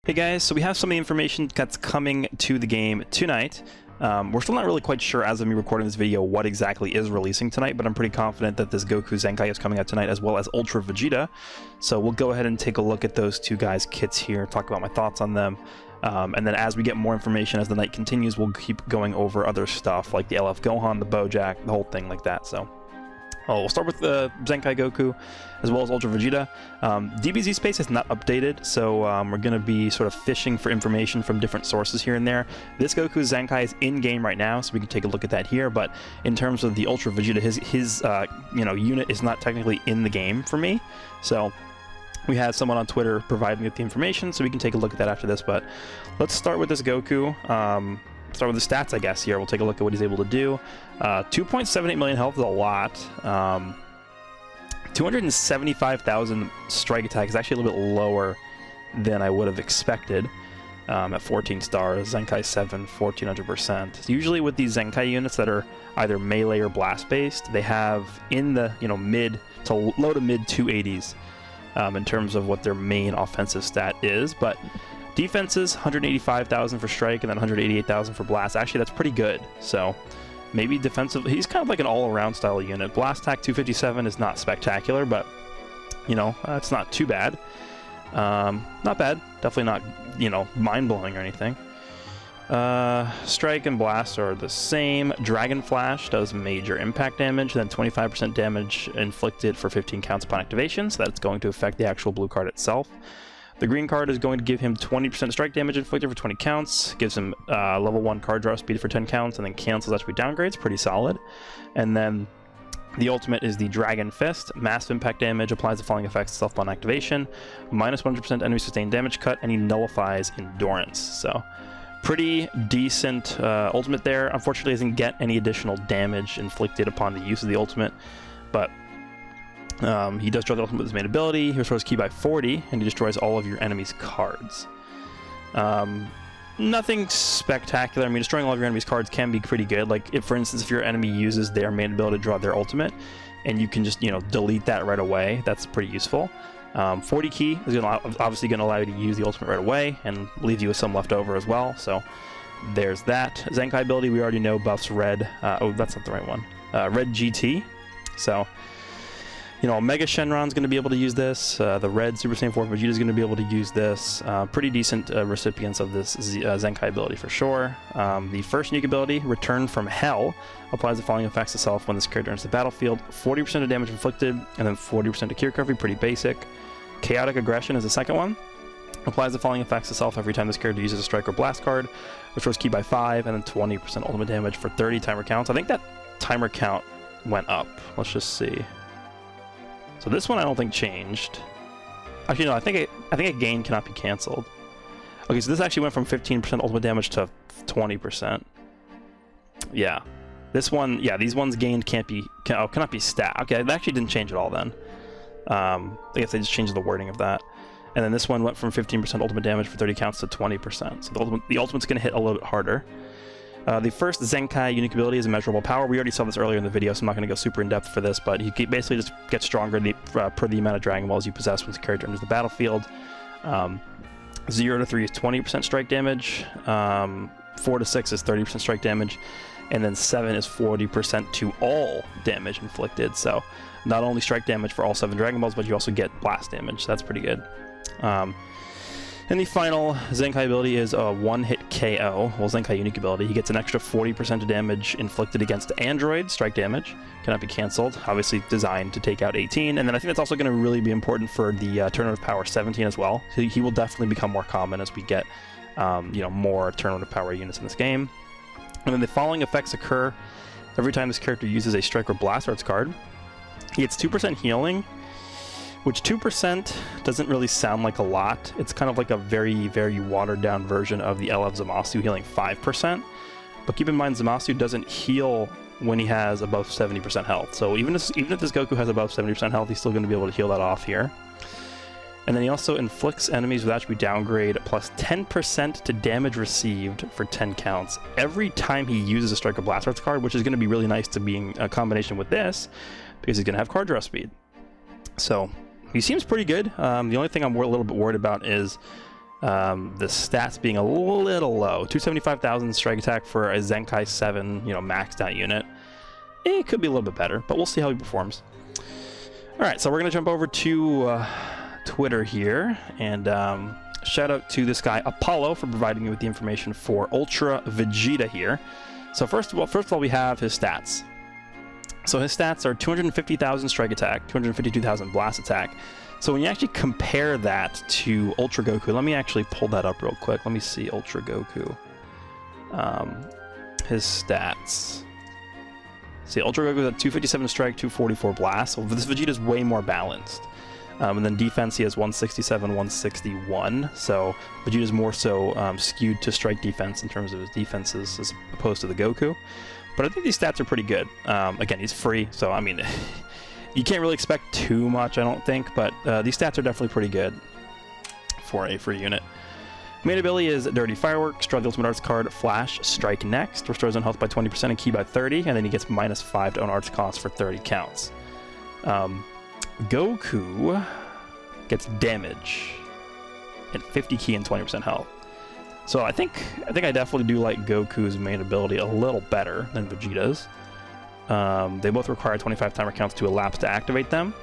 Hey guys, so we have some of the information that's coming to the game tonight. We're still not really quite sure as of me recording this video what exactly is releasing tonight, but I'm pretty confident that this Goku ZENKAI is coming out tonight, as well as Ultra Vegeta. So we'll go ahead and take a look at those two guys' kits here, talk about my thoughts on them. And then as we get more information as the night continues, we'll keep going over other stuff like the LF Gohan, the Bojack, the whole thing like that. So we'll start with the ZENKAI Goku, as well as Ultra Vegeta. DBZ space is not updated, so we're going to be sort of fishing for information from different sources here and there. This Goku ZENKAI is in-game right now, so we can take a look at that here, but in terms of the Ultra Vegeta, his unit is not technically in the game for me, so we had someone on Twitter provide me with the information, so we can take a look at that after this. But let's start with this Goku. Start with the stats, I guess, here. We'll take a look at what he's able to do. 2.78 million health is a lot. 275,000 strike attack is actually a little bit lower than I would have expected. At 14 stars, ZENKAI 7, 1400%. Usually with these ZENKAI units that are either melee or blast based, they have in the mid to low to mid 280s in terms of what their main offensive stat is, but defenses 185,000 for strike and then 188,000 for blast. Actually, that's pretty good. So maybe defensive, he's kind of like an all-around style unit. Blast attack 257 is not spectacular, but it's not too bad. Not bad. Definitely not mind-blowing or anything. Strike and blast are the same. Dragon Flash does major impact damage, then 25% damage inflicted for 15 counts upon activation, so that's going to affect the actual blue card itself. The green card is going to give him 20% strike damage inflicted for 20 counts, gives him level 1 card draw speed for 10 counts, and then cancels attribute downgrades. Pretty solid. And then the ultimate is the Dragon Fist. Massive impact damage, applies the following effects to self upon activation. Minus 100% enemy sustained damage cut, and he nullifies endurance. So pretty decent ultimate there. Unfortunately, doesn't get any additional damage inflicted upon the use of the ultimate, but he does draw the ultimate with his main ability. He restores ki by 40, and he destroys all of your enemy's cards. Nothing spectacular. I mean, destroying all of your enemy's cards can be pretty good. Like, if, for instance, if your enemy uses their main ability to draw their ultimate, and you can just, delete that right away, that's pretty useful. 40 ki is obviously going to allow you to use the ultimate right away, and leave you with some left over as well, so there's that. ZENKAI ability, we already know, buffs red. Oh, that's not the right one. Red GT. So Mega Shenron's going to be able to use this. The red Super Saiyan 4 Vegeta is going to be able to use this. Pretty decent recipients of this ZENKAI ability for sure. The first unique ability, Return from Hell, applies the following effects to self when this character enters the battlefield. 40% of damage inflicted, and then 40% to Ki recovery. Pretty basic. Chaotic Aggression is the second one. Applies the following effects to self every time this character uses a strike or blast card, which restores ki by 5, and then 20% ultimate damage for 30 timer counts. I think that timer count went up. Let's just see. So this one I don't think changed. Actually, no, I think a gain cannot be canceled. Okay, so this actually went from 15% ultimate damage to 20%. Yeah. This one, yeah, these ones gained cannot be stat. Okay, that actually didn't change at all then. I guess they just changed the wording of that. And then this one went from 15% ultimate damage for 30 counts to 20%. So the ultimate's going to hit a little bit harder. The first ZENKAI unique ability is Immeasurable Power. We already saw this earlier in the video, so I'm not going to go super in-depth for this, but he basically just gets stronger per the amount of Dragon Balls you possess once the character enters the battlefield. 0 to 3 is 20% strike damage, 4 to 6 is 30% strike damage, and then 7 is 40% to all damage inflicted. So not only strike damage for all 7 Dragon Balls, but you also get blast damage, so that's pretty good. And the final ZENKAI ability is a one-hit KO, well, ZENKAI unique ability. He gets an extra 40% of damage inflicted against androids, strike damage, cannot be cancelled, obviously designed to take out 18, and then I think that's also going to really be important for the Tournament of Power 17 as well. So he will definitely become more common as we get, more Tournament of Power units in this game. And then the following effects occur every time this character uses a strike or blast arts card. He gets 2% healing, which 2% doesn't really sound like a lot. It's kind of like a very, very watered down version of the LF Zamasu healing 5%. But keep in mind, Zamasu doesn't heal when he has above 70% health. So even if this Goku has above 70% health, he's still going to be able to heal that off here. And then he also inflicts enemies with attribute downgrade plus 10% to damage received for 10 counts every time he uses a Strike or Blast Arts card, which is going to be really nice to be in a combination with this, because he's going to have card draw speed. So he seems pretty good. The only thing I'm a little bit worried about is The stats being a little low. 275,000 strike attack for a Zenkai 7, you know, maxed out unit. It could be a little bit better, but we'll see how he performs. Alright, so we're going to jump over to Twitter here, and shout out to this guy Apollo for providing me with the information for Ultra Vegeta here. So first of all, we have his stats. So his stats are 250,000 strike attack, 252,000 blast attack. So when you actually compare that to Ultra Goku, let me actually pull that up real quick. Let me see Ultra Goku. His stats. See, Ultra Goku is at 257 strike, 244 blast. So this Vegeta is way more balanced. And then defense, he has 167, 161. So Vegeta is more so skewed to strike defense in terms of his defenses as opposed to the Goku. But I think these stats are pretty good. Again, he's free, so I mean, you can't really expect too much, I don't think. But these stats are definitely pretty good for a free unit. Main ability is Dirty Fireworks. Draw the Ultimate Arts card, Flash Strike next. Restores own health by 20% and ki by 30, and then he gets -5 to own arts cost for 30 counts. Goku gets damage and 50 ki and 20% health. So I think I definitely do like Goku's main ability a little better than Vegeta's. They both require 25 timer counts to elapse to activate them.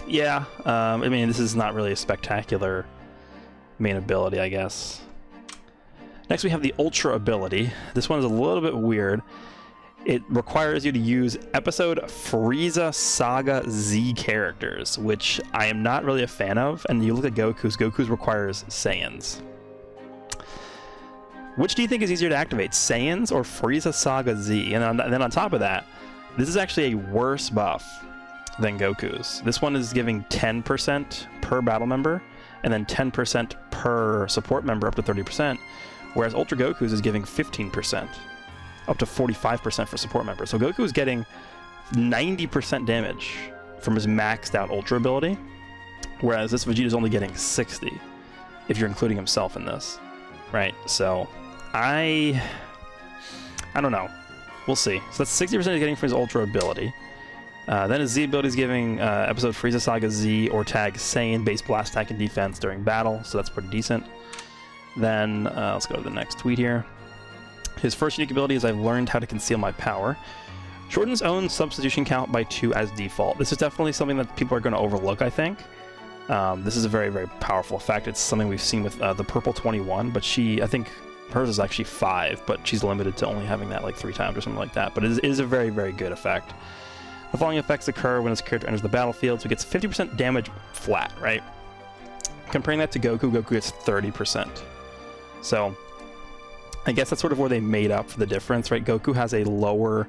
Yeah, I mean, this is not really a spectacular main ability, I guess. Next we have the Ultra ability. This one is a little bit weird. It requires you to use episode Frieza Saga Z characters, which I am not really a fan of. And you look at Goku's requires Saiyans. Which do you think is easier to activate, Saiyans or Frieza Saga Z? And then on top of that, this is actually a worse buff than Goku's. This one is giving 10% per battle member, and then 10% per support member up to 30%, whereas Ultra Goku's is giving 15%, up to 45% for support members. So Goku is getting 90% damage from his maxed out Ultra ability, whereas this Vegeta is only getting 60, if you're including himself in this, right? So I don't know. We'll see. So that's 60% he's getting from his Ultra ability. Then his Z ability is giving episode Frieza Saga Z or tag Saiyan base blast attack and defense during battle, so that's pretty decent. Then let's go to the next tweet here. His first unique ability is I've learned how to conceal my power. Shortens own substitution count by 2 as default. This is definitely something that people are going to overlook, I think. This is a very, very powerful effect. It's something we've seen with the Purple 21, but I think hers is actually 5, but she's limited to only having that like 3 times or something like that. But it is a very, very good effect. The following effects occur when his character enters the battlefield, so he gets 50% damage flat, right? Comparing that to Goku, Goku gets 30%. So I guess that's sort of where they made up for the difference, right? Goku has a lower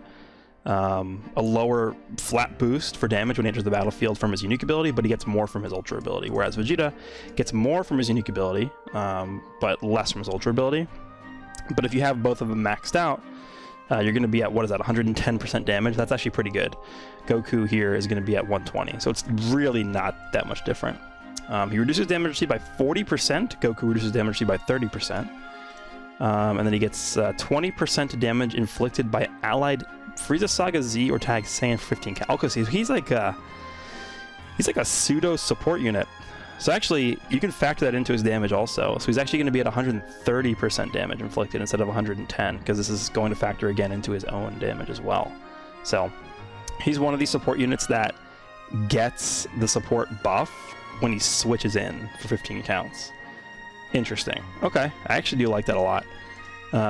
flat boost for damage when he enters the battlefield from his unique ability, but he gets more from his Ultra ability, whereas Vegeta gets more from his unique ability, but less from his Ultra ability. But if you have both of them maxed out, you're going to be at, what is that, 110% damage? That's actually pretty good. Goku here is going to be at 120, so it's really not that much different. He reduces damage received by 40%. Goku reduces damage received by 30%. And then he gets 20% damage inflicted by allied Frieza Saga Z or tag Saiyan 15 count. Okay, so he's like a pseudo support unit. So actually, you can factor that into his damage also. So he's actually going to be at 130% damage inflicted instead of 110, because this is going to factor again into his own damage as well. So he's one of these support units that gets the support buff when he switches in for 15 counts. Interesting. Okay, I actually do like that a lot.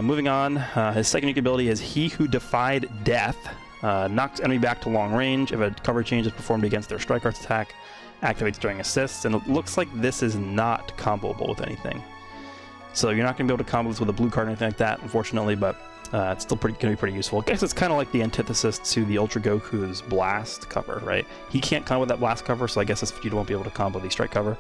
Moving on, his second unique ability is He Who Defied Death. Knocks enemy back to long range if a cover change is performed against their strike arts attack. Activates during assists, and it looks like this is not comboable with anything. So you're not going to be able to combo this with a blue card or anything like that, unfortunately, but it's still going to be pretty useful. I guess it's kind of like the antithesis to the Ultra Goku's Blast cover, right? He can't combo that Blast cover, so I guess this Vegeta won't be able to combo the Strike cover.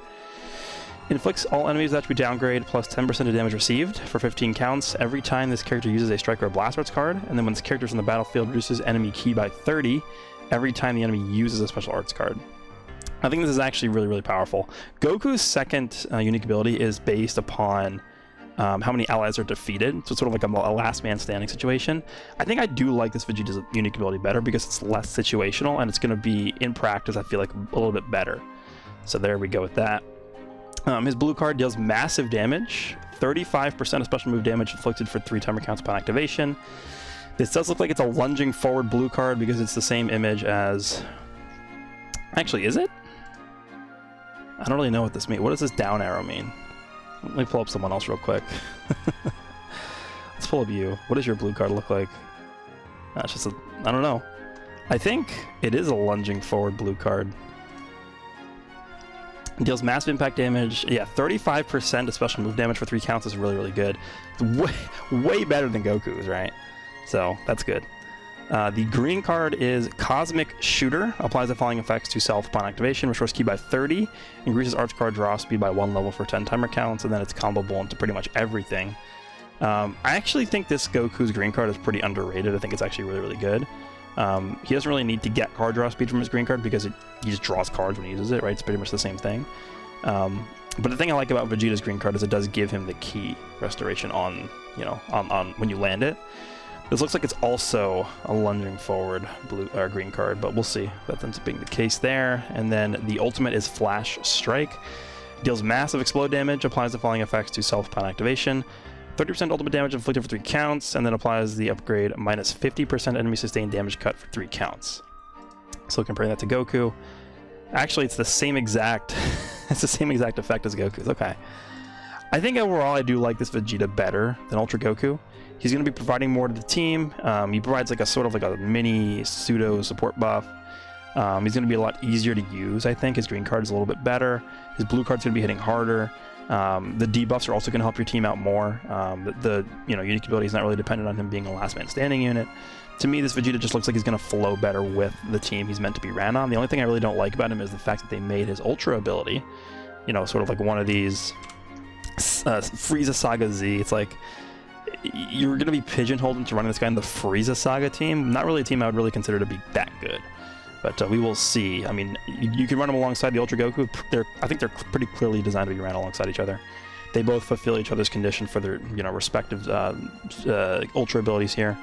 Inflicts all enemies that we downgrade plus 10% of damage received for 15 counts every time this character uses a Strike or a Blast Arts card, and then when this character is in the battlefield, reduces enemy ki by 30 every time the enemy uses a special arts card. I think this is actually really, really powerful. Goku's second unique ability is based upon how many allies are defeated, so it's sort of like a last man standing situation. I think I do like this Vegeta's unique ability better because it's less situational, and it's going to be, in practice, I feel like a little bit better. So there we go with that. His blue card deals massive damage, 35% of special move damage inflicted for 3 timer counts upon activation. This does look like it's a lunging forward blue card because it's the same image as... Actually, is it? I don't really know what this means. What does this down arrow mean? Let me pull up someone else real quick. Let's pull up you. What does your blue card look like? It's just a... I don't know. I think it is a lunging forward blue card. It deals massive impact damage. Yeah, 35% of special move damage for 3 counts is really, really good. It's way better than Goku's, right? So, that's good. The green card is Cosmic Shooter. Applies the following effects to self upon activation. Restores ki by 30. Increases arch card draw speed by 1 level for 10 timer counts. And then it's comboable into pretty much everything. I actually think this Goku's green card is pretty underrated. I think it's actually really, really good. He doesn't really need to get card draw speed from his green card because he just draws cards when he uses it, right? It's pretty much the same thing. But the thing I like about Vegeta's green card is it does give him the ki restoration on, you know, on when you land it. This looks like it's also a lunging forward blue green card, but we'll see. That ends up being the case there. And then the ultimate is Flash Strike. Deals massive explode damage, applies the following effects to self upon activation. 30% ultimate damage inflicted for 3 counts, and then applies the upgrade minus 50% enemy sustained damage cut for 3 counts. So comparing that to Goku, actually it's the same exact, it's the same exact effect as Goku's. Okay, I think overall I do like this Vegeta better than Ultra Goku. He's going to be providing more to the team. He provides like a sort of like a mini pseudo support buff. He's going to be a lot easier to use. I think his green card is a little bit better. His blue card's going to be hitting harder. The debuffs are also going to help your team out more. The unique ability is not really dependent on him being a last man standing unit. To me, this Vegeta just looks like he's going to flow better with the team he's meant to be ran on. The only thing I really don't like about him is the fact that they made his Ultra ability, you know, sort of like one of these Frieza Saga Z. It's like you're going to be pigeonholed into running this guy in the Frieza Saga team. Not really a team I would really consider to be that good. But we will see. I mean, you can run them alongside the Ultra Goku. I think they're pretty clearly designed to be ran alongside each other. They both fulfill each other's condition for their, you know, respective Ultra abilities here.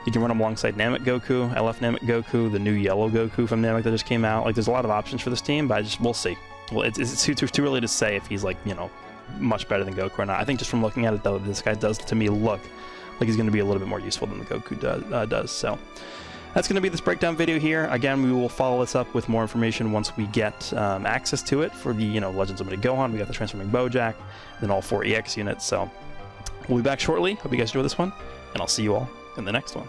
You can run them alongside Namek Goku, LF Namek Goku, the new yellow Goku from Namek that just came out. Like, there's a lot of options for this team, but we'll see. Well, it's too early to say if he's, like, you know, much better than Goku or not. I think just from looking at it, though, this guy does, to me, look like he's going to be a little bit more useful than the Goku does. So that's going to be this breakdown video here. Again, we will follow this up with more information once we get access to it for the, you know, Legends Limited Gohan. We got the Transforming Bojack, then all 4 EX units. So we'll be back shortly. Hope you guys enjoy this one, and I'll see you all in the next one.